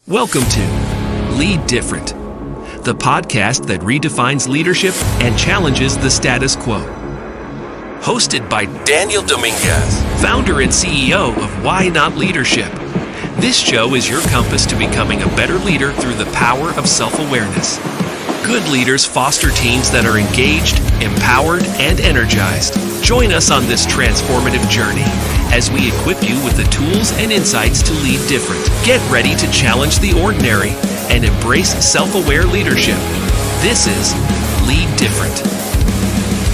Welcome to Lead Different, the podcast that redefines leadership and challenges the status quo. Hosted by Daniel Dominguez, founder and CEO of Why Not Leadership. This show is your compass to becoming a better leader through the power of self-awareness. Good leaders foster teams that are engaged, empowered, and energized. Join us on this transformative journey as we equip you with the tools and insights to lead different. Get ready to challenge the ordinary and embrace self-aware leadership. This is Lead Different.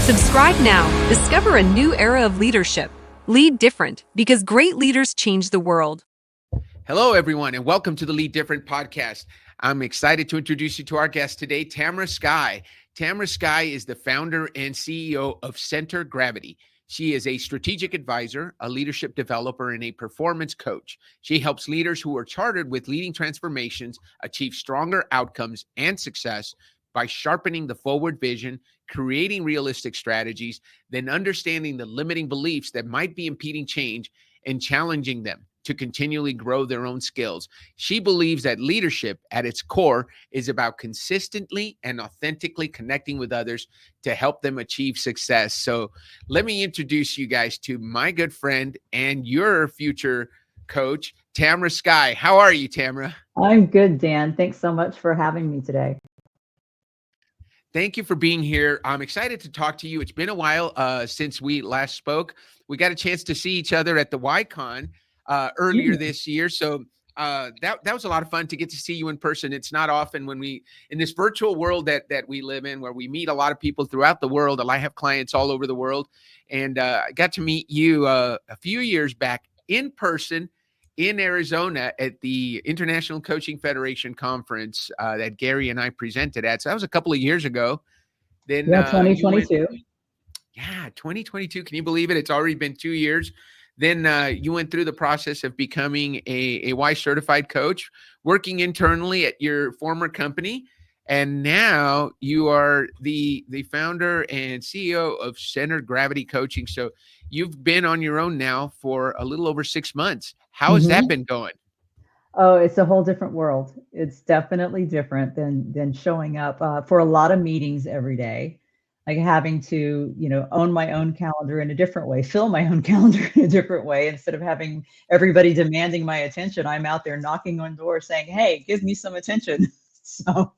Subscribe now. Discover a new era of leadership. Lead different, because great leaders change the world. Hello, everyone, and welcome to the Lead Different podcast. I'm excited to introduce you to our guest today, Tamara Skye. Tamara Skye is the founder and CEO of Center Gravity. She is a strategic advisor, a leadership developer, and a performance coach. She helps leaders who are chartered with leading transformations achieve stronger outcomes and success by sharpening the forward vision, creating realistic strategies, then understanding the limiting beliefs that might be impeding change and challenging them to continually grow their own skills. She believes that leadership at its core is about consistently and authentically connecting with others to help them achieve success. So let me introduce you guys to my good friend and your future coach, Tamara Skye. How are you, Tamara? I'm good, Dan. Thanks so much for having me today. Thank you for being here. I'm excited to talk to you. It's been a while since we last spoke. We got a chance to see each other at the YCon earlier this year. So that was a lot of fun to get to see you in person. It's not often when we, in this virtual world that we live in, where we meet a lot of people throughout the world. I have clients all over the world, and I got to meet you a few years back in person in Arizona at the International Coaching Federation conference that Gary and I presented at. So that was a couple of years ago. Then 2022. 2022. Can you believe it? It's already been 2 years. Then you went through the process of becoming a Y certified coach, working internally at your former company. And now you are the founder and CEO of Center Gravity Coaching. So you've been on your own now for a little over 6 months. How has that been going? Oh, it's a whole different world. It's definitely different than showing up for a lot of meetings every day. Like having to, own my own calendar in a different way, fill my own calendar in a different way. Instead of having everybody demanding my attention, I'm out there knocking on doors saying, hey, give me some attention. So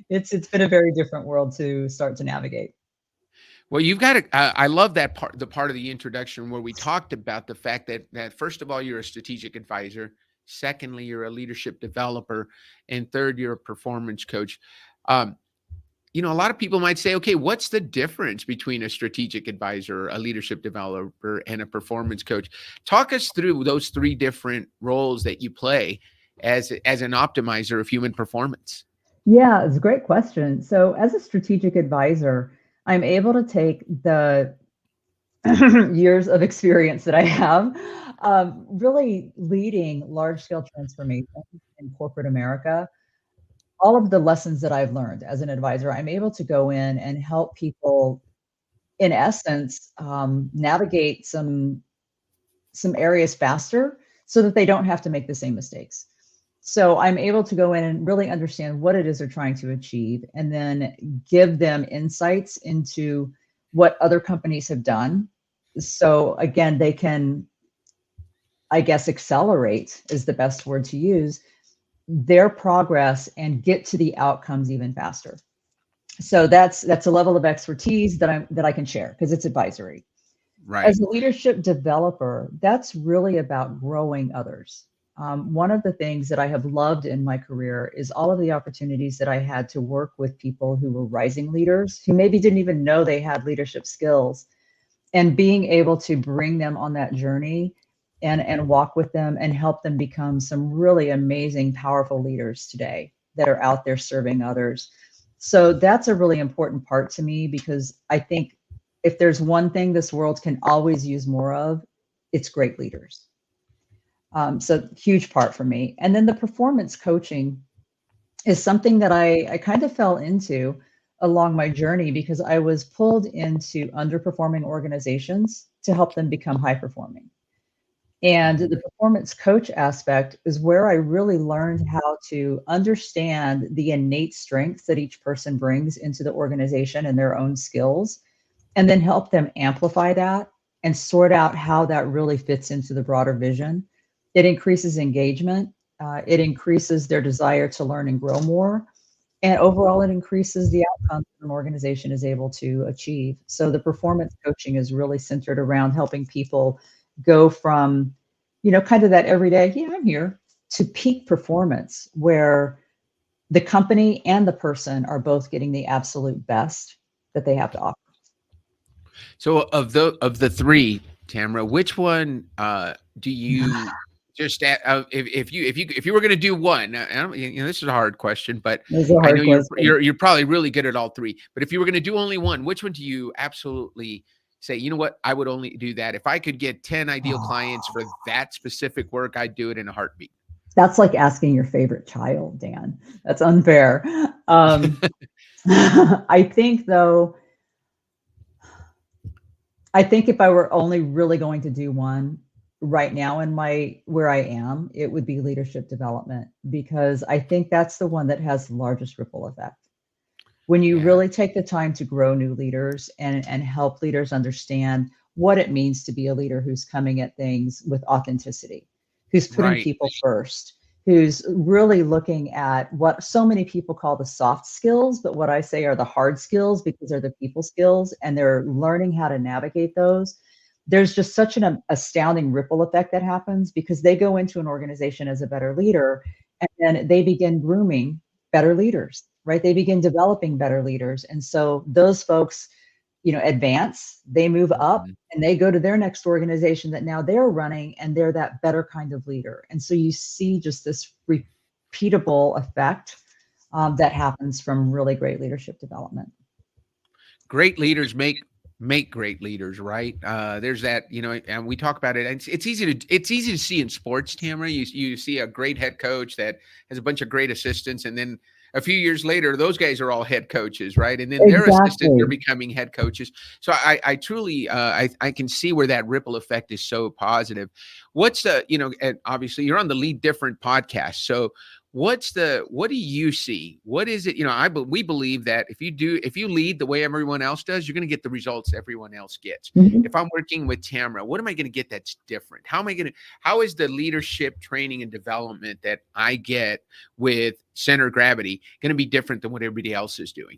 it's been a very different world to start to navigate. Well, you've got to, I love that part, the part of the introduction where we talked about the fact that first of all, you're a strategic advisor. Secondly, you're a leadership developer. And third, you're a performance coach. A lot of people might say, okay, what's the difference between a strategic advisor, a leadership developer, and a performance coach? Talk us through those three different roles that you play as an optimizer of human performance. Yeah, it's a great question. So as a strategic advisor, I'm able to take the years of experience that I have, really leading large-scale transformation in corporate America. All of the lessons that I've learned as an advisor, I'm able to go in and help people, in essence, navigate some areas faster so that they don't have to make the same mistakes. So I'm able to go in and really understand what it is they're trying to achieve, and then give them insights into what other companies have done. So again, they can, I guess, accelerate is the best word to use, their progress and get to the outcomes even faster. So that's a level of expertise that I can share because it's advisory. Right. As a leadership developer, that's really about growing others. One of the things that I have loved in my career is all of the opportunities that I had to work with people who were rising leaders, who maybe didn't even know they had leadership skills, and being able to bring them on that journey and walk with them and help them become some really amazing, powerful leaders today that are out there serving others. So that's a really important part to me, because I think if there's one thing this world can always use more of, it's great leaders. So huge part for me. And then the performance coaching is something that I kind of fell into along my journey, because I was pulled into underperforming organizations to help them become high performing. And the performance coach aspect is where I really learned how to understand the innate strengths that each person brings into the organization and their own skills, and then help them amplify that and sort out how that really fits into the broader vision. It increases engagement. It increases their desire to learn and grow more. And overall, it increases the outcomes an organization is able to achieve. So the performance coaching is really centered around helping people go from, kind of that everyday, yeah, I'm here, to peak performance where the company and the person are both getting the absolute best that they have to offer. So of the three, Tamara, which one do you just if you were going to do one? I don't, this is a hard question, but This is a I know hard question. you're probably really good at all three. But if you were going to do only one, which one do you absolutely say, you know what, I would only do that if I could get 10 ideal clients for that specific work? I'd do it in a heartbeat. That's like asking your favorite child, Dan. That's unfair. I think though, if I were only really going to do one right now in where I am, it would be leadership development, because I think that's the one that has the largest ripple effect. When you Yeah. really take the time to grow new leaders and help leaders understand what it means to be a leader who's coming at things with authenticity, who's putting Right. people first, who's really looking at what so many people call the soft skills, but what I say are the hard skills, because they're the people skills, and they're learning how to navigate those. There's just such an astounding ripple effect that happens, because they go into an organization as a better leader, and then they begin grooming better leaders, right? They begin developing better leaders. And so those folks, advance, they move up, Mhm. and they go to their next organization that now they're running, and they're that better kind of leader. And so you see just this repeatable effect that happens from really great leadership development. Great leaders make great leaders, right? There's that, and we talk about it. And it's easy to see in sports, Tamara. You see a great head coach that has a bunch of great assistants, and then a few years later, those guys are all head coaches, right? And then their assistants are Exactly. becoming head coaches. So I truly I can see where that ripple effect is so positive. What's the, and obviously you're on the Lead Different podcast. So what do you see? What is it? We believe that if you lead the way everyone else does, you're going to get the results everyone else gets. Mhm. If I'm working with Tamara, what am I going to get that's different? How is the leadership training and development that I get with Center Gravity going to be different than what everybody else is doing?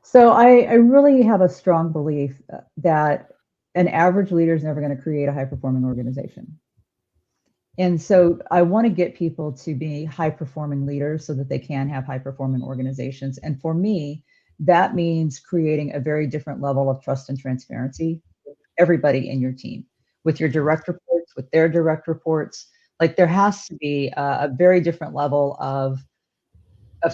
So I really have a strong belief that an average leader is never going to create a high performing organization. And so I want to get people to be high performing leaders so that they can have high performing organizations. And for me, that means creating a very different level of trust and transparency with everybody in your team, with your direct reports, with their direct reports. Like there has to be a very different level of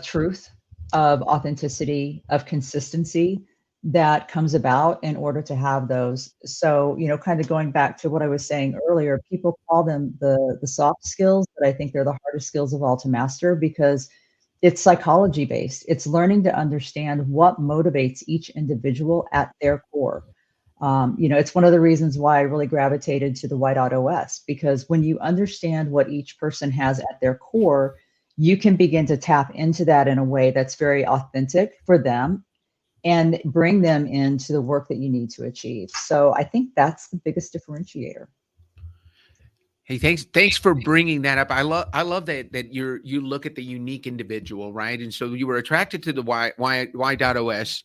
truth, of authenticity, of consistency that comes about in order to have those. So, kind of going back to what I was saying earlier, people call them the soft skills, but I think they're the hardest skills of all to master, because it's psychology based. It's learning to understand what motivates each individual at their core. It's one of the reasons why I really gravitated to the Whiteout OS, because when you understand what each person has at their core, you can begin to tap into that in a way that's very authentic for them and bring them into the work that you need to achieve. So I think that's the biggest differentiator. Hey, thanks for bringing that up. I love that you look at the unique individual, right? And so you were attracted to the Y.OS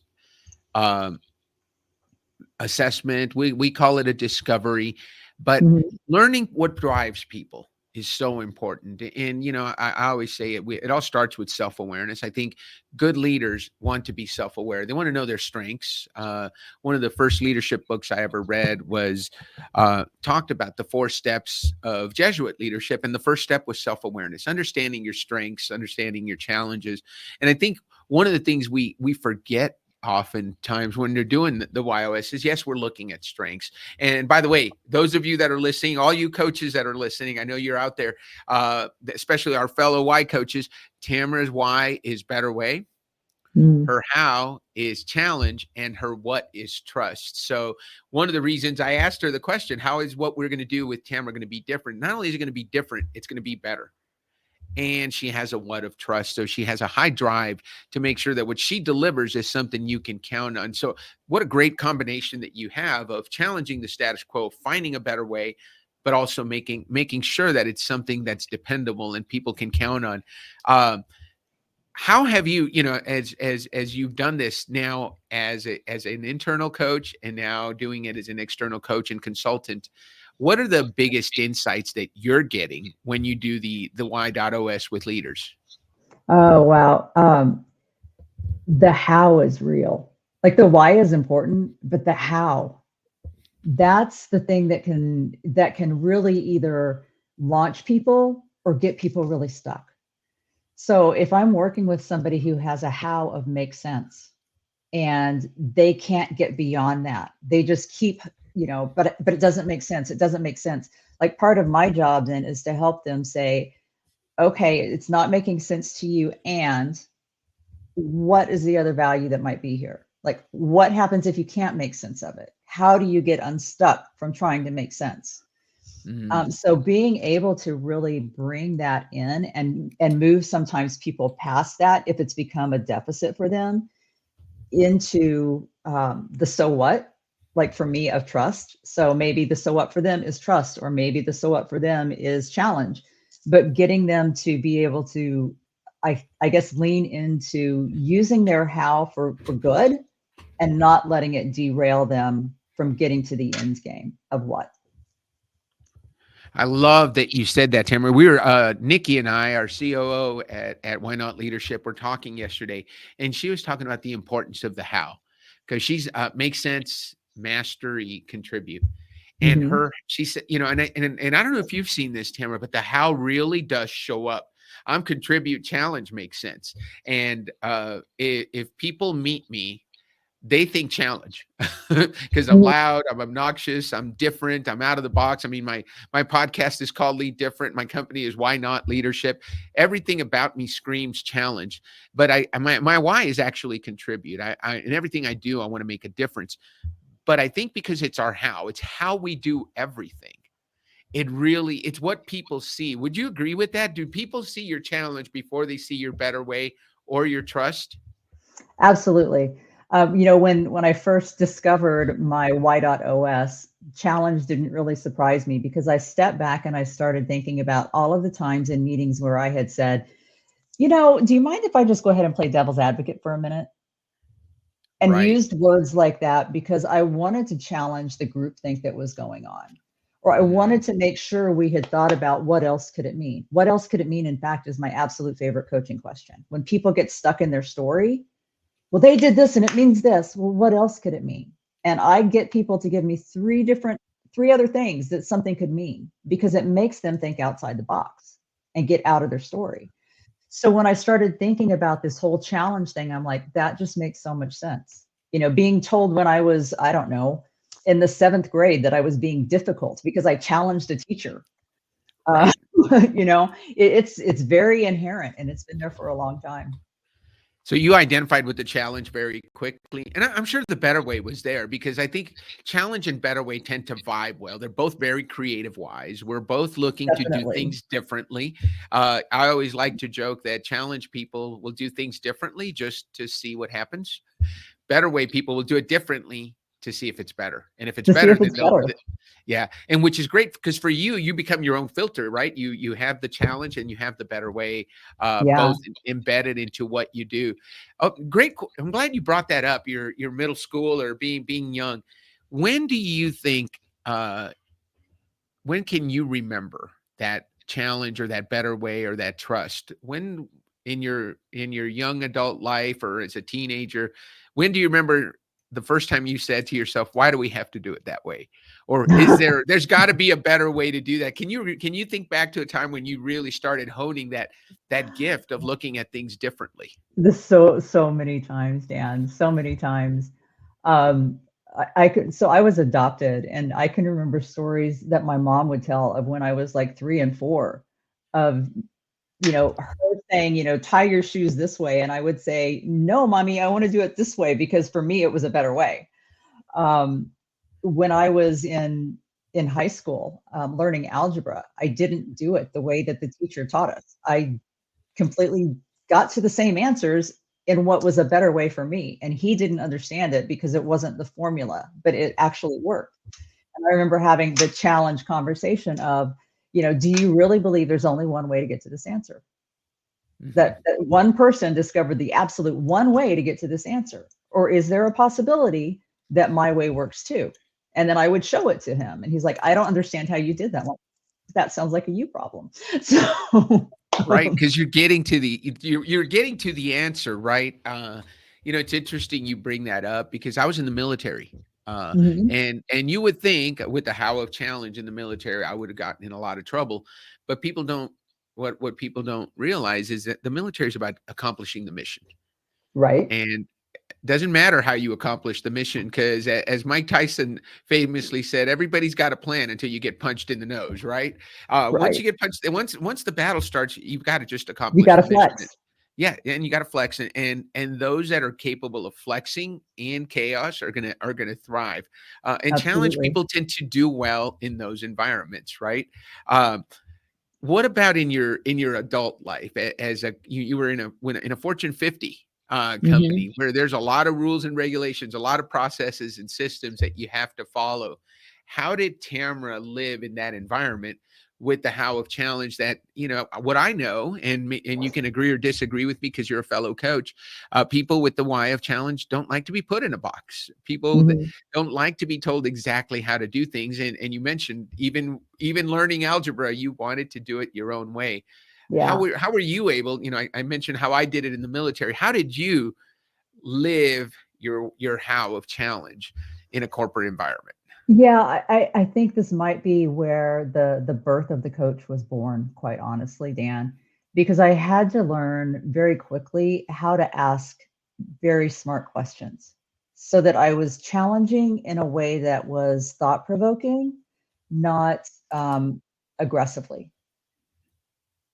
assessment. We call it a discovery, but Mhm. learning what drives people is so important. And I always say it all starts with self-awareness. I think good leaders want to be self-aware. They want to know their strengths. One of the first leadership books I ever read was talked about the 4 steps of Jesuit leadership, and the first step was self-awareness, understanding your strengths, understanding your challenges. And I think one of the things we forget oftentimes when they're doing the YOS is, yes, we're looking at strengths. And by the way, those of you that are listening, all you coaches that are listening, I know you're out there, especially our fellow Y coaches, Tamara's Y is better way. Mm. Her how is challenge, and her what is trust. So one of the reasons I asked her the question, how is what we're going to do with Tamara going to be different? Not only is it going to be different, it's going to be better. And she has a what of trust. So she has a high drive to make sure that what she delivers is something you can count on. So what a great combination that you have of challenging the status quo, finding a better way, but also making sure that it's something that's dependable and people can count on. Um, how have you, as you've done this now as an internal coach and now doing it as an external coach and consultant, what are the biggest insights that you're getting when you do the Y.OS with leaders? Oh, wow. The how is real. Like the why is important, but the how, that's the thing that can really either launch people or get people really stuck. So if I'm working with somebody who has a how of makes sense and they can't get beyond that, they just keep, but it doesn't make sense. It doesn't make sense. Like part of my job then is to help them say, okay, it's not making sense to you. And what is the other value that might be here? Like, what happens if you can't make sense of it? How do you get unstuck from trying to make sense? Mm. So being able to really bring that in and move sometimes people past that if it's become a deficit for them into the so what, like for me of trust. So maybe the so what for them is trust, or maybe the so what for them is challenge, but getting them to be able to, I guess, lean into using their how for good and not letting it derail them from getting to the end game of what. I love that you said that, Tamara. We were Nikki and I, our COO at Why Not Leadership, were talking yesterday, and she was talking about the importance of the how, because she's makes sense, mastery, contribute. And Mhm. she said, and I don't know if you've seen this, Tamara, but the how really does show up. I'm contribute, challenge makes sense. And if people meet me, they think challenge because I'm Mhm. loud, I'm obnoxious, I'm different, I'm out of the box. I mean, my podcast is called Lead Different. My company is Why Not Leadership. Everything about me screams challenge, but my why is actually contribute. In everything I do, I want to make a difference. But I think because it's our how, it's how we do everything. It's what people see. Would you agree with that? Do people see your challenge before they see your better way or your trust? Absolutely. When I first discovered my Y.OS, challenge didn't really surprise me because I stepped back and I started thinking about all of the times in meetings where I had said, do you mind if I just go ahead and play devil's advocate for a minute? And Right. used words like that because I wanted to challenge the groupthink that was going on. Or I Mm. wanted to make sure we had thought about what else could it mean? What else could it mean, in fact, is my absolute favorite coaching question. When people get stuck in their story, well, they did this and it means this. Well, what else could it mean? And I get people to give me three other things that something could mean because it makes them think outside the box and get out of their story. So when I started thinking about this whole challenge thing, I'm like, that just makes so much sense. Being told when I was, I don't know, in the seventh grade that I was being difficult because I challenged a teacher. Uh, Right. it's very inherent and it's been there for a long time. So you identified with the challenge very quickly. And I'm sure the better way was there because I think challenge and better way tend to vibe well. They're both very creative wise. We're both looking to do Definitely. things differently. I always like to joke that challenge people will do things differently just to see what happens. Better way people will do it differently to see if it's better. And if it's To see better, if then it's better. yeah. And which is great because for you, you become your own filter, right? You have the challenge and you have the better way, Yeah. both embedded into what you do. Oh, great. I'm glad you brought that up. Your middle school or being young. When do you think, when can you remember that challenge or that better way or that trust? When in your young adult life or as a teenager, when do you remember the first time you said to yourself, why do we have to do it that way? Or there's got to be a better way to do that? Can you think back to a time when you really started honing that gift of looking at things differently? This so many times, Dan, so many times. Um, so I was adopted, and I can remember stories that my mom would tell of when I was like 3 and 4, of her saying, tie your shoes this way. And I would say, no, mommy, I want to do it this way because for me, it was a better way. When I was in high school, learning algebra, I didn't do it the way that the teacher taught us. I completely got to the same answers in what was a better way for me. And he didn't understand it because it wasn't the formula, but it actually worked. And I remember having the challenge conversation of, do you really believe there's only one way to get to this answer? That one person discovered the absolute one way to get to this answer? Or is there a possibility that my way works too? And then I would show it to him. And he's like, I don't understand how you did that. Well, that sounds like a you problem. So Right, because you're getting to the answer, right? It's interesting you bring that up because I was in the military, Mhm. and you would think with the how of challenge in the military, I would have gotten in a lot of trouble, but people don't. What people don't realize is that the military is about accomplishing the mission, Right. and doesn't matter how you accomplish the mission because as Mike Tyson famously said, everybody's got a plan until you get punched in the nose, right? Once Right. you get punched, once the battle starts, you've got to just You accomplish got to the mission. flex. Yeah, and you got to flex, and those that are capable of flexing in chaos are gonna thrive, and challenge Absolutely. people tend to do well in those environments, right? Um, what about in your adult life as you were in a Fortune 50 Mhm. company where there's a lot of rules and regulations, a lot of processes and systems that you have to follow. How did Tamara live in that environment with the how of challenge that, what I know, and you can agree or disagree with me because you're a fellow coach, people with the why of challenge don't like to be put in a box. People Mhm. don't like to be told exactly how to do things. And you mentioned even learning algebra, you wanted to do it your own way. How Yeah. were you able? I mentioned how I did it in the military. How did you live your how of challenge in a corporate environment? Yeah, I think this might be where the birth of the coach was born, quite honestly, Dan, because I had to learn very quickly how to ask very smart questions so that I was challenging in a way that was thought provoking, not aggressively.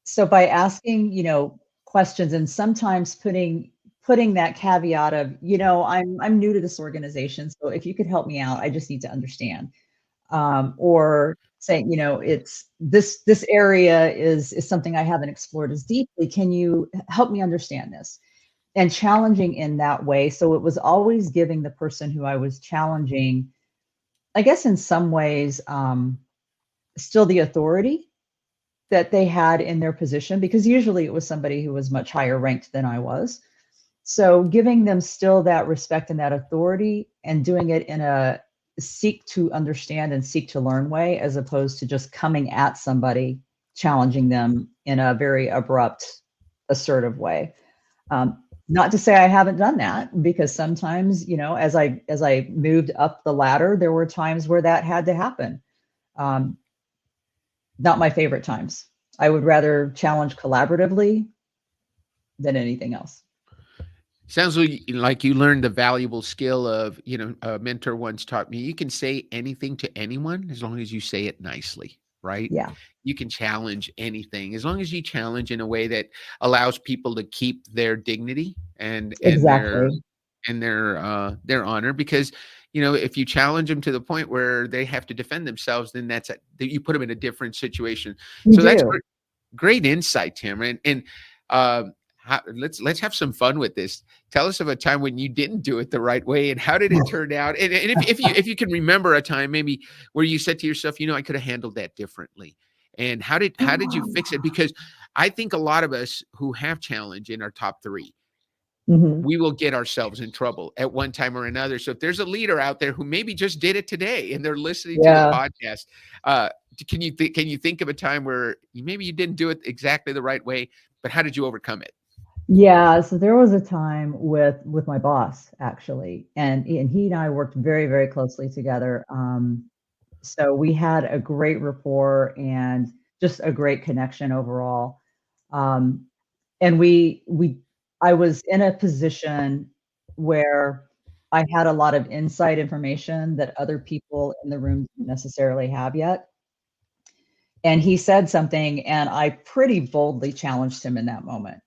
So by asking, questions and sometimes putting that caveat of, I'm new to this organization, so if you could help me out, I just need to understand. Or saying, it's this area is something I haven't explored as deeply. Can you help me understand this? And challenging in that way. So it was always giving the person who I was challenging, I guess in some ways, still the authority that they had in their position, because usually it was somebody who was much higher ranked than I was. So giving them still that respect and that authority and doing it in a seek to understand and seek to learn way, as opposed to just coming at somebody, challenging them in a very abrupt, assertive way. Not to say I haven't done that, because sometimes, as I moved up the ladder, there were times where that had to happen. Um, Not my favorite times. I would rather challenge collaboratively than anything else. Sounds like you learned the valuable skill of, a mentor once taught me, you can say anything to anyone as long as you say it nicely, right? Yeah, You can challenge anything as long as you challenge in a way that allows people to keep their dignity and exactly. their honor. Because, if you challenge them to the point where they have to defend themselves, then you put them in a different situation. You So that's do. great insight, Tim. And let's have some fun with this. Tell us of a time when you didn't do it the right way, and how did it turn out? And if you can remember a time maybe where you said to yourself, I could have handled that differently. And how did you fix it? Because I think a lot of us who have challenge in our top three, Mhm. we will get ourselves in trouble at one time or another. So if there's a leader out there who maybe just did it today and they're listening to the Yeah. podcast, can you think of a time where maybe you didn't do it exactly the right way, but how did you overcome it? Yeah, so there was a time with my boss, actually, and he and I worked very, very closely together. So we had a great rapport and just a great connection overall. Um, and we I was in a position where I had a lot of inside information that other people in the room didn't necessarily have yet. And he said something, and I pretty boldly challenged him in that moment.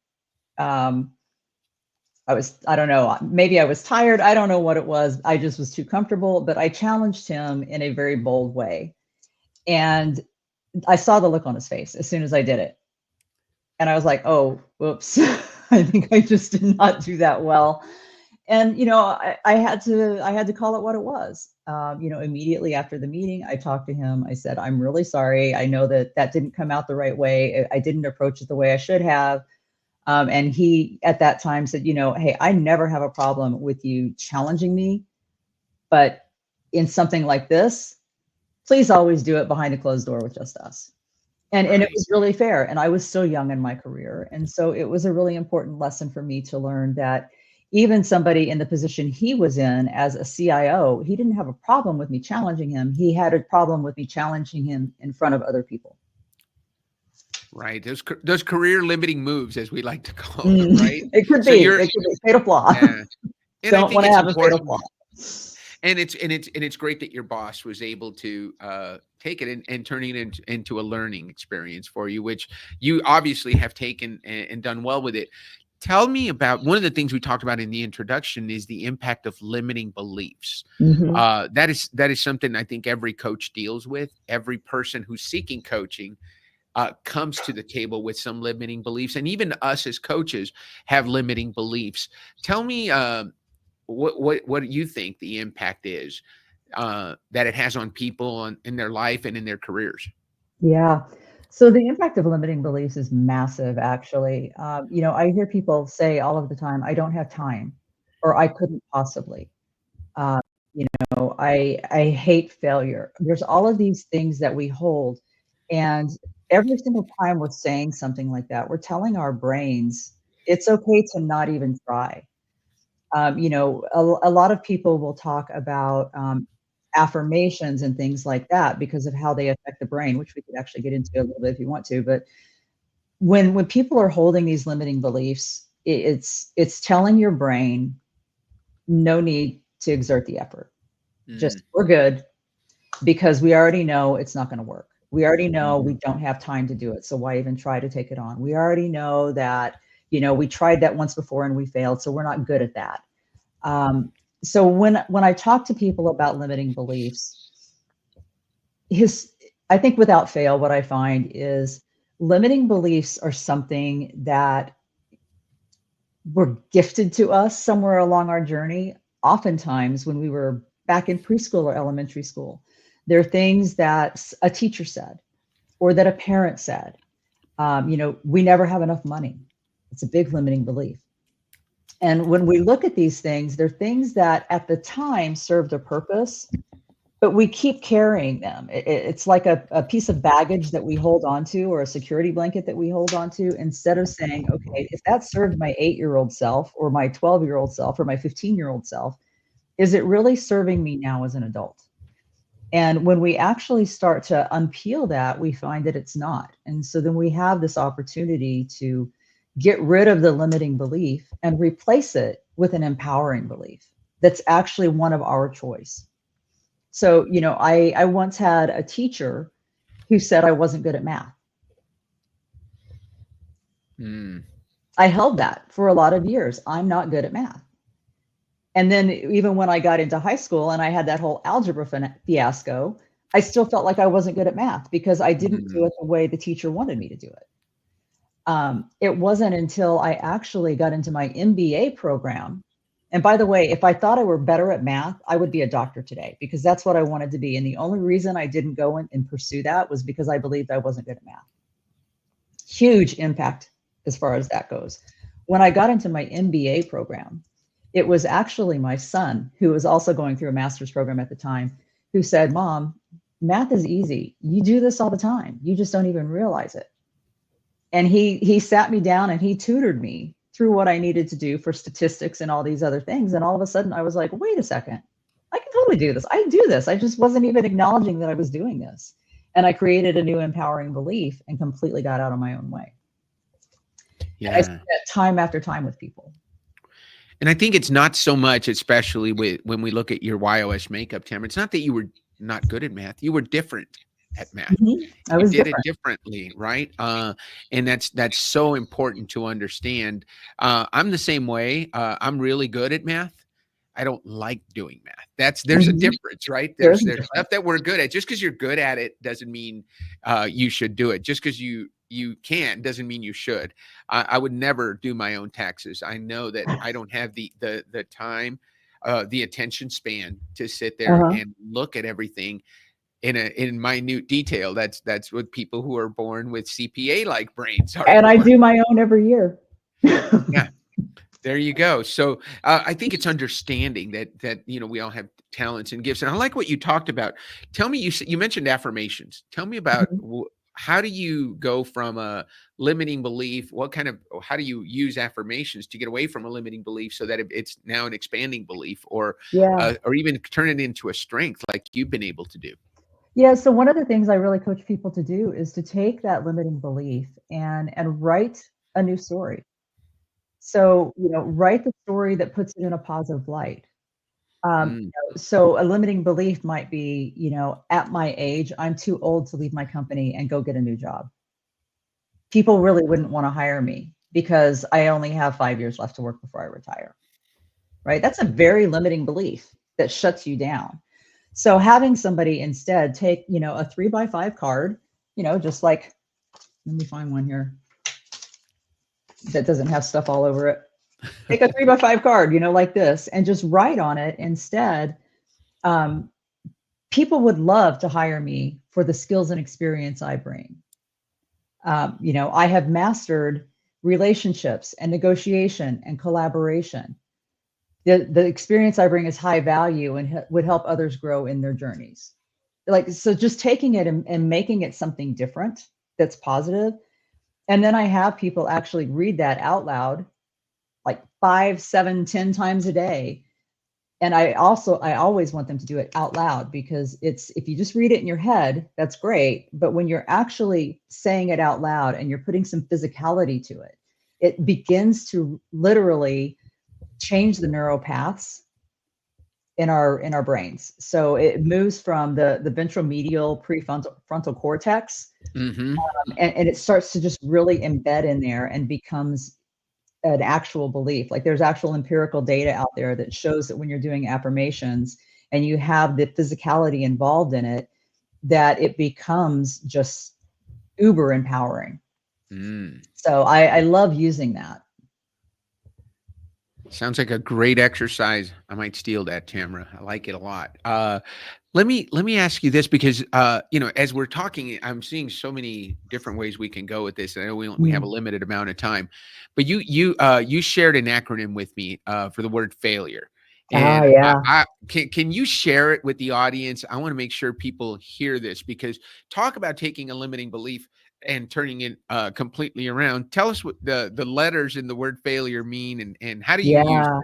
I don't know, maybe I was tired. I don't know what it was. I just was too comfortable, but I challenged him in a very bold way. And I saw the look on his face as soon as I did it. And I was like, oh, whoops. I think I just did not do that well. And, I had to call it what it was. Immediately after the meeting, I talked to him. I said, I'm really sorry. I know that didn't come out the right way. I didn't approach it the way I should have. And he, at that time, said, hey, I never have a problem with you challenging me, but in something like this, please always do it behind a closed door with just us. And it was really fair. And I was still young in my career. And so it was a really important lesson for me to learn that even somebody in the position he was in as a CIO, he didn't have a problem with me challenging him. He had a problem with me challenging him in front of other people. Right. Those career limiting moves, as we like to call them, right? It could be fatal flaw. Yeah. And Don't want to have a fatal flaw. And it's great that your boss was able to take it and turning it into a learning experience for you, which you obviously have taken and done well with it. Tell me about one of the things we talked about in the introduction is the impact of limiting beliefs. Mm-hmm. That is something I think every coach deals with. Every person who's seeking coaching comes to the table with some limiting beliefs, and even us as coaches have limiting beliefs. Tell me what do you think the impact is that it has on people in their life and in their careers? Yeah. So the impact of limiting beliefs is massive, actually. I hear people say all of the time, I don't have time, or I couldn't possibly. Uh, I hate failure. There's all of these things that we hold. And every single time we're saying something like that, we're telling our brains it's okay to not even try. A lot of people will talk about affirmations and things like that because of how they affect the brain, which we could actually get into a little bit if you want to. But when people are holding these limiting beliefs, it's telling your brain no need to exert the effort. Just we're good because we already know it's not going to work. We already know we don't have time to do it. So why even try to take it on? We already know that, we tried that once before and we failed. So we're not good at that. So when I talk to people about limiting beliefs, I think without fail, what I find is limiting beliefs are something that were gifted to us somewhere along our journey. Oftentimes when we were back in preschool or elementary school, there are things that a teacher said or that a parent said. We never have enough money. It's a big limiting belief. And when we look at these things, they're things that at the time served a purpose, but we keep carrying them. It's like a piece of baggage that we hold onto or a security blanket that we hold onto instead of saying, okay, if that served my 8-year-old self or my 12-year-old self or my 15-year-old self, is it really serving me now as an adult? And when we actually start to unpeel that, we find that it's not. And so then we have this opportunity to get rid of the limiting belief and replace it with an empowering belief that's actually one of our choice. So, I once had a teacher who said I wasn't good at math. I held that for a lot of years. I'm not good at math. And then even when I got into high school and I had that whole algebra fiasco, I still felt like I wasn't good at math because I didn't do it the way the teacher wanted me to do it. It wasn't until I actually got into my M.B.A. program. And by the way, if I thought I were better at math, I would be a doctor today because that's what I wanted to be. And the only reason I didn't go in and pursue that was because I believed I wasn't good at math. Huge impact as far as that goes. When I got into my M.B.A. program, it was actually my son, who was also going through a master's program at the time, who said, Mom, math is easy. You do this all the time. You just don't even realize it. And he sat me down and he tutored me through what I needed to do for statistics and all these other things. And all of a sudden I was like, wait a second, I can totally do this. I do this. I just wasn't even acknowledging that I was doing this. And I created a new empowering belief and completely got out of my own way. Yeah. And I see that time after time with people. And I think it's not so much, especially when we look at your YOS makeup, Tamara, it's not that you were not good at math. You were different. at math. I You was did it different. differently, right? And that's so important to understand. I'm the same way. I'm really good at math. I don't like doing math. There's a Mhm. difference, right? There's a There's difference. stuff that we're good at. Just because you're good at it doesn't mean you should do it. Just because you can doesn't mean you should. I would never do my own taxes. I know that I don't have the time, the attention span to sit there Uh-huh. and look at everything in minute detail. That's what people who are born with CPA like brains are And I for. do my own every year. Yeah. There you go. So I think it's understanding that we all have talents and gifts. And I like what you talked about. Tell me, you mentioned affirmations. Tell me about Mhm. how do you go from a limiting belief? How do you use affirmations to get away from a limiting belief so that it's now an expanding belief, Yeah. or even turn it into a strength like you've been able to do? Yeah, so one of the things I really coach people to do is to take that limiting belief and write a new story. So, write the story that puts it in a positive light. Mm, So a limiting belief might be, at my age, I'm too old to leave my company and go get a new job. People really wouldn't want to hire me because I only have 5 years left to work before I retire, right? That's a very limiting belief that shuts you down. So having somebody instead take, a 3x5 card, just like, let me find one here that doesn't have stuff all over it. Take a 3x5 card, like this, and just write on it instead. Um, People would love to hire me for the skills and experience I bring. I have mastered relationships and negotiation and collaboration. The experience I bring is high value and would help others grow in their journeys. Like, so just taking it and making it something different that's positive. And then I have people actually read that out loud, like 5, 7, 10 times a day. And I always want them to do it out loud because if you just read it in your head, that's great. But when you're actually saying it out loud and you're putting some physicality to it, it begins to literally change the neural paths in our brains. So it moves from the ventral medial prefrontal cortex, hmm and it starts to just really embed in there and becomes an actual belief. Like there's actual empirical data out there that shows that when you're doing affirmations and you have the physicality involved in it, that it becomes just uber empowering. Mm. So I love using that. Sounds like a great exercise. I might steal that, Tamara. I like it a lot. Let me ask you this because as we're talking, I'm seeing so many different ways we can go with this. I know we have a Mm. limited amount of time, but you shared an acronym with me for the word failure, Ah, and yeah. can you share it with the audience? I want to make sure people hear this because talk about taking a limiting belief and turning it completely around. Tell us what the letters in the word failure mean, and how do you use Yeah.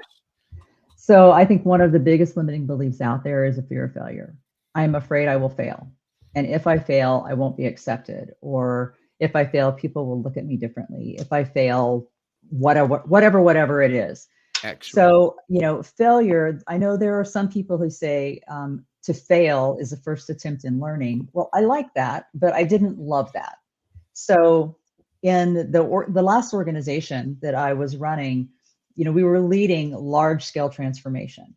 So I think one of the biggest limiting beliefs out there is a fear of failure. I'm afraid I will fail. And if I fail, I won't be accepted. Or if I fail, people will look at me differently. If I fail, whatever it is. excellent? So, failure, I know there are some people who say to fail is the first attempt in learning. Well, I like that, but I didn't love that. So in the last organization that I was running, we were leading large scale transformation,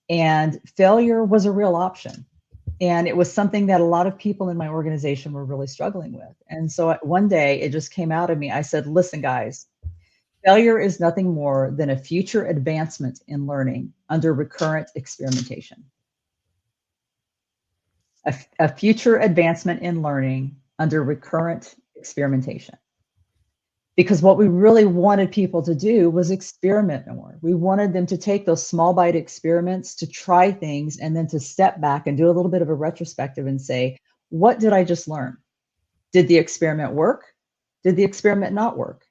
and failure was a real option. And it was something that a lot of people in my organization were really struggling with. And so one day it just came out of me. I said, listen, guys, failure is nothing more than a future advancement in learning under recurrent experimentation. A future advancement in learning under recurrent experimentation. Because what we really wanted people to do was experiment more. We wanted them to take those small bite experiments, to try things, and then to step back and do a little bit of a retrospective and say, what did I just learn? Did the experiment work? Did the experiment not work?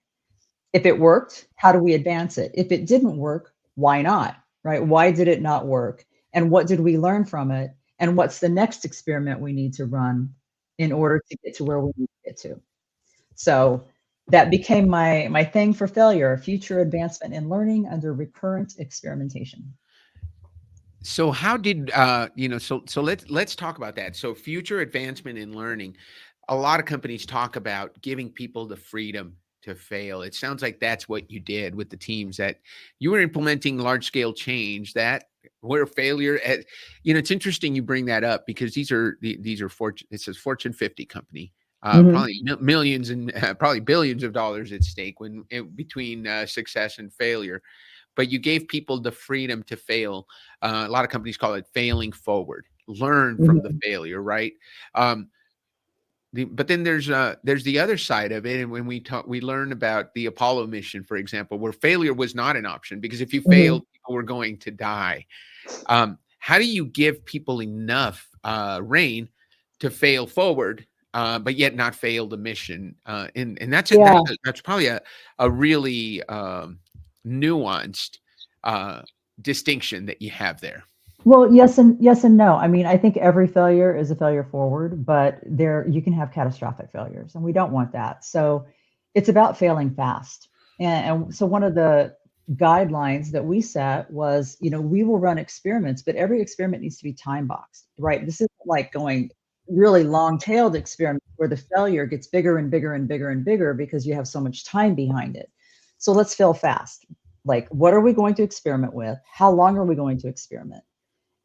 If it worked, how do we advance it? If it didn't work, why not? Right? Why did it not work? And what did we learn from it? And what's the next experiment we need to run in order to get to where we need to get to? So that became my thing for failure, future advancement in learning under recurrent experimentation. So how did so let's talk about that. So future advancement in learning. A lot of companies talk about giving people the freedom to fail. It sounds like that's what you did with the teams, that you were implementing large scale change that where failure at, it's interesting you bring that up, because these are Fortune, it says Fortune 50 company. Mhm. Probably millions and probably billions of dollars at stake between success and failure, but you gave people the freedom to fail. A lot of companies call it failing forward. Learn from the Mhm. failure, right? Um, but then there's the other side of it, and when we learn about the Apollo mission, for example, where failure was not an option, because if you Mhm. failed, people were going to die. How do you give people enough rein to fail forward, but yet not fail the mission? And Yeah. that's probably a really nuanced uh, distinction that you have there. Well, yes and no. I mean, I think every failure is a failure forward, but there you can have catastrophic failures, and we don't want that. So it's about failing fast. And so one of the guidelines that we set was, we will run experiments, but every experiment needs to be time boxed, right? This is like going really long-tailed experiments where the failure gets bigger and bigger and bigger and bigger because you have so much time behind it. So let's fail fast. Like, what are we going to experiment with? How long are we going to experiment?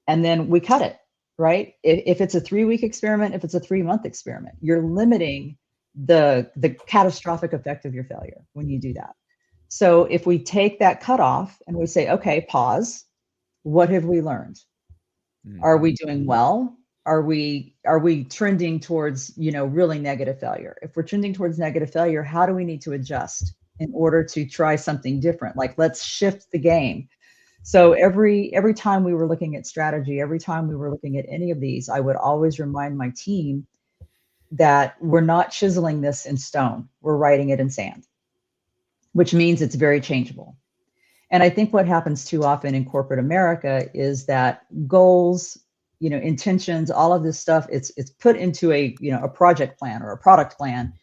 And then we cut it, right? If it's a 3-week experiment, if it's a 3-month experiment, you're limiting the catastrophic effect of your failure when you do that. So if we take that cutoff and we say, okay, pause, what have we learned? Are Mhm. we doing well? Are we trending towards, really negative failure? If we're trending towards negative failure, how do we need to adjust in order to try something different? Like, let's shift the game. So every time we were looking at strategy, every time we were looking at any of these, I would always remind my team that we're not chiseling this in stone. We're writing it in sand, which means it's very changeable. And I think what happens too often in corporate America is that goals, intentions, all of this stuff, it's put into a project plan or a product plan,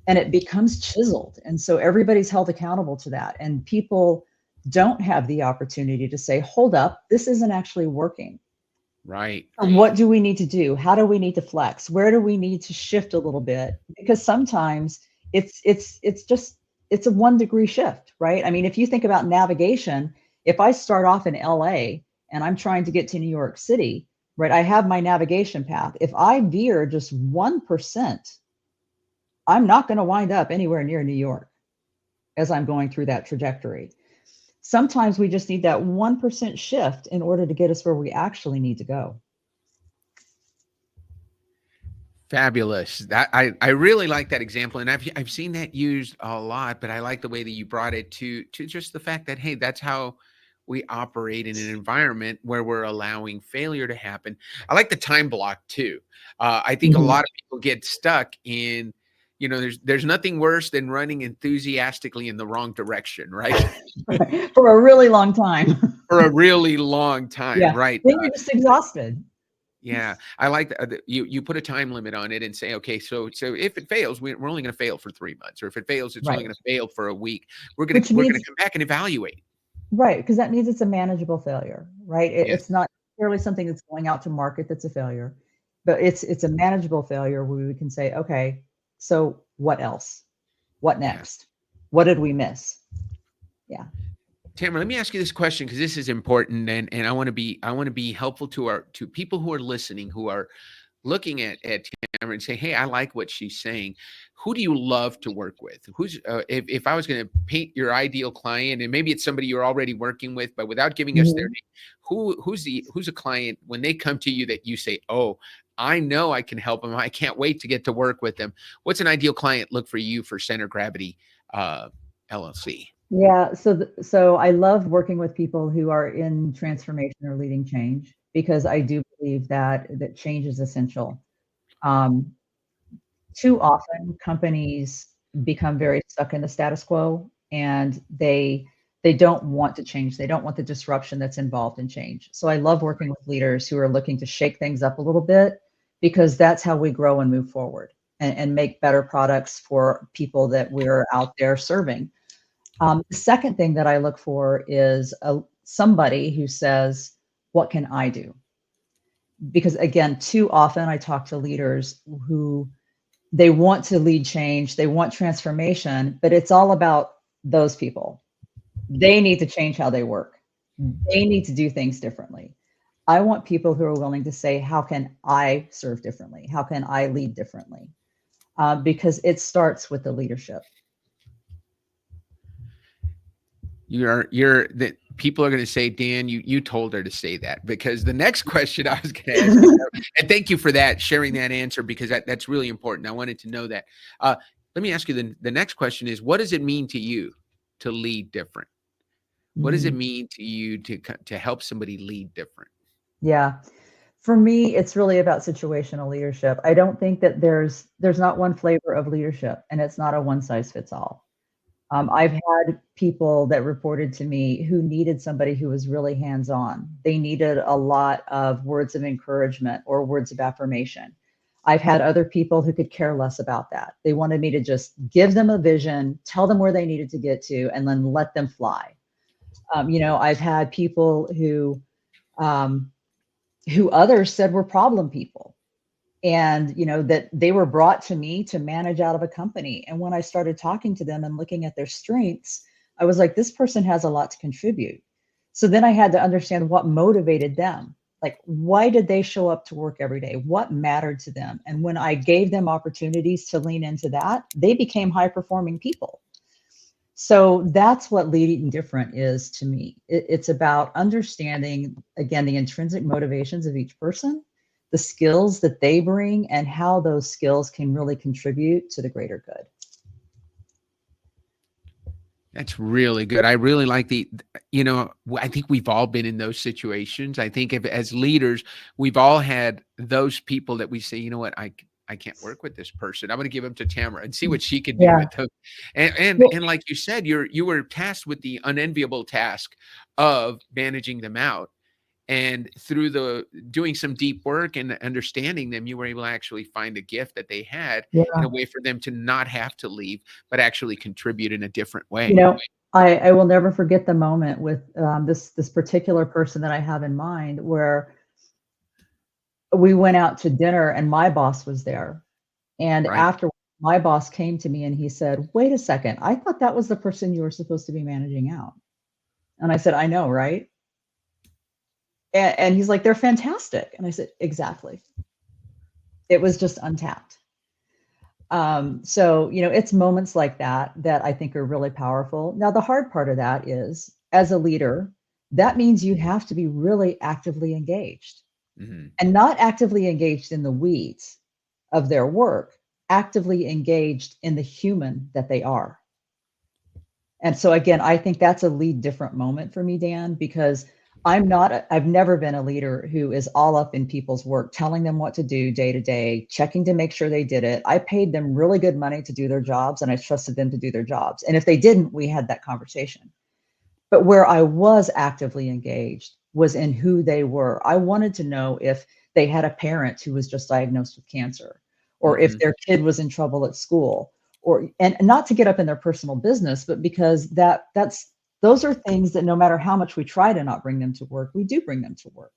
and it becomes chiseled. And so everybody's held accountable to that. And people don't have the opportunity to say, hold up, this isn't actually working. Right. What do we need to do? How do we need to flex? Where do we need to shift a little bit? Because sometimes it's a 1 degree shift, right? I mean, if you think about navigation, if I start off in LA and I'm trying to get to New York City, right? I have my navigation path. If I veer just 1%, I'm not going to wind up anywhere near New York as I'm going through that trajectory. Sometimes we just need that 1% shift in order to get us where we actually need to go. Fabulous. That I really like that example, and I've seen that used a lot. But I like the way that you brought it to just the fact that, hey, that's how we operate in an environment where we're allowing failure to happen. I like the time block too. I think a Mhm. lot of people get stuck in, there's nothing worse than running enthusiastically in the wrong direction, right? Right. For a really long time. For a really long time, Yeah. right? Then you're just exhausted. Yeah, I like you put a time limit on it and say, okay, so if it fails, we're only going to fail for 3 months, or if it fails, it's only Right. going to fail for a week. We're gonna Which we're gonna means come back and evaluate. right, because that means it's a manageable failure, right? It's Yes. not necessarily something that's going out to market that's a failure, but it's a manageable failure where we can say, okay, so what else? What Yeah. next? What did we miss? Yeah. Tamara, let me ask you this question, because this is important, and I want to be helpful to people who are listening, who are looking at Tamara and say, hey, I like what she's saying. Who do you love to work with? Who's if I was going to paint your ideal client, and maybe it's somebody you're already working with, but without giving us their Mhm. name, who's a client when they come to you that you say, oh, I know I can help them. I can't wait to get to work with them. What's an ideal client look for you for Center Gravity uh, LLC? Yeah, so I love working with people who are in transformation or leading change because I do believe that change is essential. Um, Too often, companies become very stuck in the status quo, and they don't want to change. They don't want the disruption that's involved in change. So I love working with leaders who are looking to shake things up a little bit because that's how we grow and move forward and make better products for people that we're out there serving. The second thing that I look for is somebody who says, What can I do? Because again, too often I talk to leaders who they want to lead change, they want transformation, but it's all about those people. They need to change how they work. They need to do things differently. I want people who are willing to say, how can I serve differently? How can I lead differently? Because it starts with the leadership. You're that people are going to say, Dan, you told her to say that, because the next question I was going to ask you, and thank you for that, sharing that answer, because that's really important. I wanted to know that. Let me ask you, the next question is, what does it mean to you to lead different? What does it mean to you to help somebody lead different? Yeah. For me, it's really about situational leadership. I don't think that there's not one flavor of leadership, and it's not a one size fits all. I've had people that reported to me who needed somebody who was really hands-on. They needed a lot of words of encouragement or words of affirmation. I've had other people who could care less about that. They wanted me to just give them a vision, tell them where they needed to get to, and then let them fly. I've had people who others said were problem people, and that they were brought to me to manage out of a company. And when I started talking to them and looking at their strengths, I was like, this person has a lot to contribute. So then I had to understand what motivated them. Like, why did they show up to work every day? What mattered to them? And when I gave them opportunities to lean into that, they became high performing people. So that's what leading different is to me. It's about understanding, again, the intrinsic motivations of each person, the skills that they bring, and how those skills can really contribute to the greater good. That's really good. I really like I think we've all been in those situations. I think as leaders, we've all had those people that we say, you know what, I can't work with this person. I'm going to give them to Tamara and see what she can do Yeah. with them. And like you said, you were tasked with the unenviable task of managing them out. And through doing some deep work and understanding them, you were able to actually find a gift that they had Yeah. in a way for them to not have to leave, but actually contribute in a different way. I will never forget the moment with this particular person that I have in mind, where we went out to dinner and my boss was there. And Right. after, my boss came to me and he said, wait a second, I thought that was the person you were supposed to be managing out. And I said, I know, right? And he's like, they're fantastic. And I said, exactly. It was just untapped. So, it's moments like that I think are really powerful. Now, the hard part of that is, as a leader, that means you have to be really actively engaged, and not actively engaged in the weeds of their work, actively engaged in the human that they are. And so again, I think that's a lead different moment for me, Dan, because I've never been a leader who is all up in people's work, telling them what to do day to day, checking to make sure they did it. I paid them really good money to do their jobs, and I trusted them to do their jobs. And if they didn't, we had that conversation. But where I was actively engaged was in who they were. I wanted to know if they had a parent who was just diagnosed with cancer, or if their kid was in trouble at school, and not to get up in their personal business, but because those are things that no matter how much we try to not bring them to work, we do bring them to work.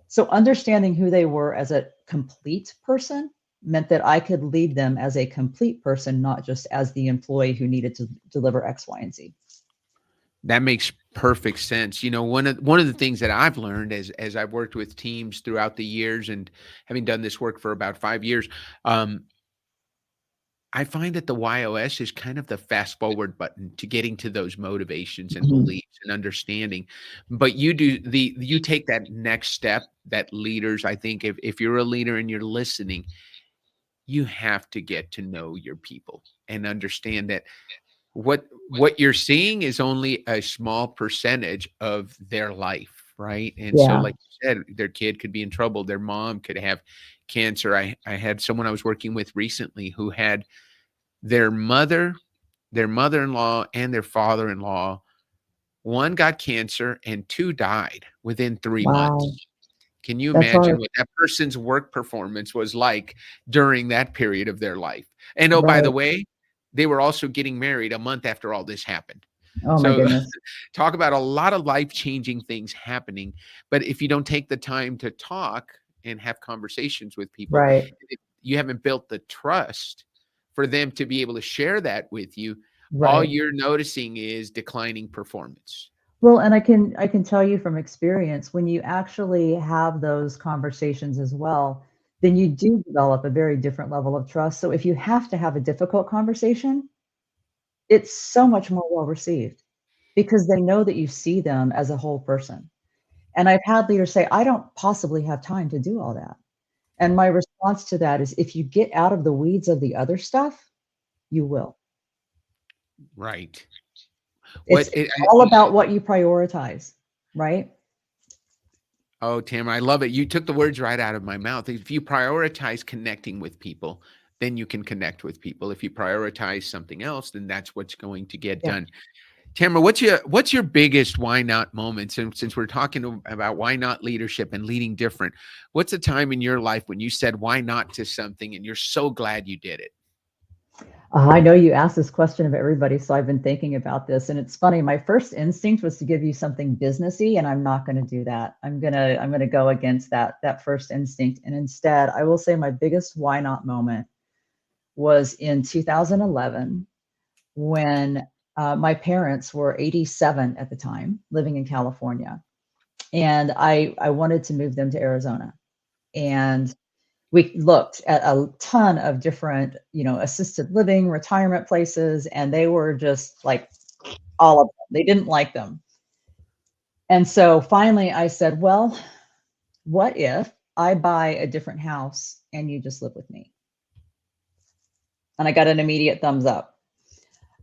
So understanding who they were as a complete person meant that I could lead them as a complete person, not just as the employee who needed to deliver X, Y, and Z. That makes perfect sense. One of the things that I've learned as I've worked with teams throughout the years, and having done this work for about 5 years, I find that the YOS is kind of the fast forward button to getting to those motivations and beliefs and understanding. But you take that next step that leaders, I think if you're a leader and you're listening, you have to get to know your people and understand that what you're seeing is only a small percentage of their life, right? And so, Yeah. like you said, their kid could be in trouble, their mom could have cancer. I had someone I was working with recently who had their mother-in-law, and their father-in-law. One got cancer and two died within 3 months. Wow. Can you That's imagine hard. what that person's work performance was like during that period of their life? And oh, by the Right. way, they were also getting married a month after all this happened. Oh my So goodness. talk about a lot of life-changing things happening. But if you don't take the time to talk and have conversations with people, Right. you haven't built the trust for them to be able to share that with you. All Right. you're noticing is declining performance. Well, and I can tell you from experience, when you actually have those conversations as well, then you do develop a very different level of trust. So if you have to have a difficult conversation, it's so much more well received because they know that you see them as a whole person. And I've had leaders say, I don't possibly have time to do all that. And my response to that is if you get out of the weeds of the other stuff, you will. Right. It's What it, all about what you prioritize, right? Oh, Tamara, I love it. You took the words right out of my mouth. If you prioritize connecting with people, then you can connect with people. If you prioritize something else, then that's what's going to get Yeah. done. Tamara, what's your biggest why not moments? And since we're talking about why not leadership and leading different, what's a time in your life when you said why not to something and you're so glad you did it? I know you asked this question of everybody, so I've been thinking about this, and it's funny. My first instinct was to give you something businessy, and I'm not going to do that. I'm gonna go against that first instinct, and instead, I will say my biggest why not moment was in 2011 when my parents were 87 at the time, living in California, and I wanted to move them to Arizona, and we looked at a ton of different, assisted living, retirement places, and they were just like all of them. They didn't like them. And so finally I said, well, what if I buy a different house and you just live with me? And I got an immediate thumbs up.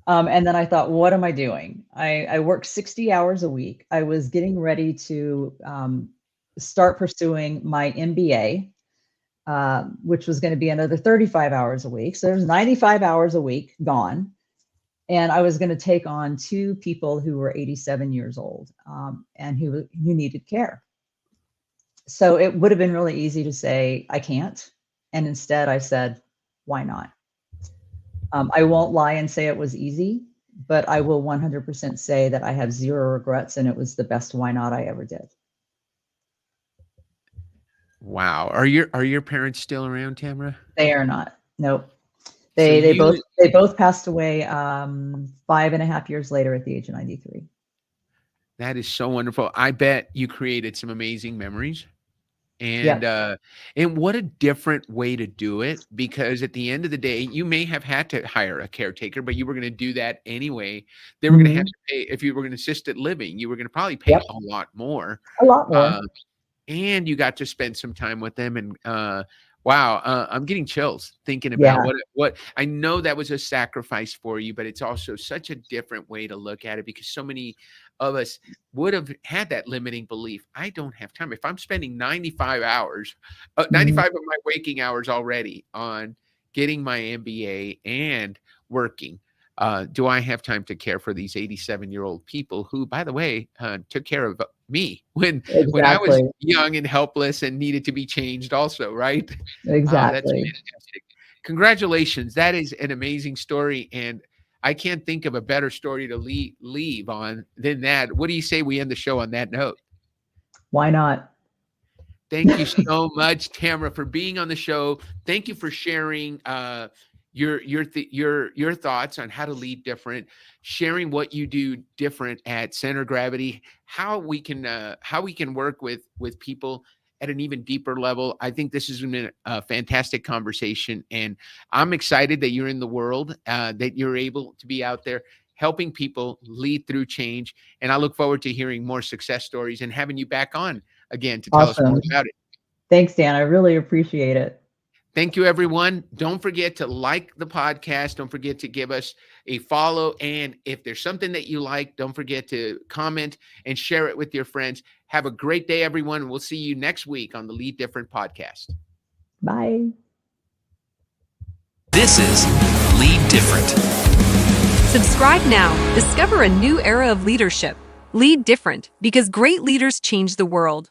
And then I thought, what am I doing? I worked 60 hours a week. I was getting ready to start pursuing my MBA, which was going to be another 35 hours a week. So there's 95 hours a week gone. And I was going to take on two people who were 87 years old and who needed care. So it would have been really easy to say, I can't. And instead I said, why not? I won't lie and say it was easy, but I will 100% say that I have zero regrets and it was the best why not I ever did. Wow. Are your parents still around, Tamara? They are not. Nope. So They both passed away 5.5 years later at the age of 93. that is so wonderful. I bet you created some amazing memories. Yeah. And what a different way to do it, because at the end of the day, you may have had to hire a caretaker, but you were going to do that anyway. They were going to have Mhm. to pay if you were going to assisted living, you were going to probably pay Yep. a lot more. A lot more. Uh, and you got to spend some time with them. And wow, I'm getting chills thinking about Yeah. what I know that was a sacrifice for you, but it's also such a different way to look at it because so many of us would have had that limiting belief. I don't have time. If I'm spending 95 hours, Mhm. 95 of my waking hours already on getting my MBA and working, do I have time to care for these 87-year-old people who, by the way, took care of me when I was Exactly. young and helpless and needed to be changed also, right? That's Exactly. fantastic. Congratulations. That is an amazing story. And I can't think of a better story to leave on than that. What do you say we end the show on that note? Why not? Thank you so much, Tamara, for being on the show. Thank you for sharing your thoughts on how to lead different, sharing what you do different at Center Gravity, how we can work with people at an even deeper level. I think this has been a fantastic conversation, and I'm excited that you're in the world, that you're able to be out there helping people lead through change. And I look forward to hearing more success stories and having you back on again to tell us more Awesome. about it. Thanks, Dan. I really appreciate it. Thank you, everyone. Don't forget to like the podcast. Don't forget to give us a follow. And if there's something that you like, don't forget to comment and share it with your friends. Have a great day, everyone. We'll see you next week on the Lead Different podcast. Bye. This is Lead Different. Subscribe now. Discover a new era of leadership. Lead different because great leaders change the world.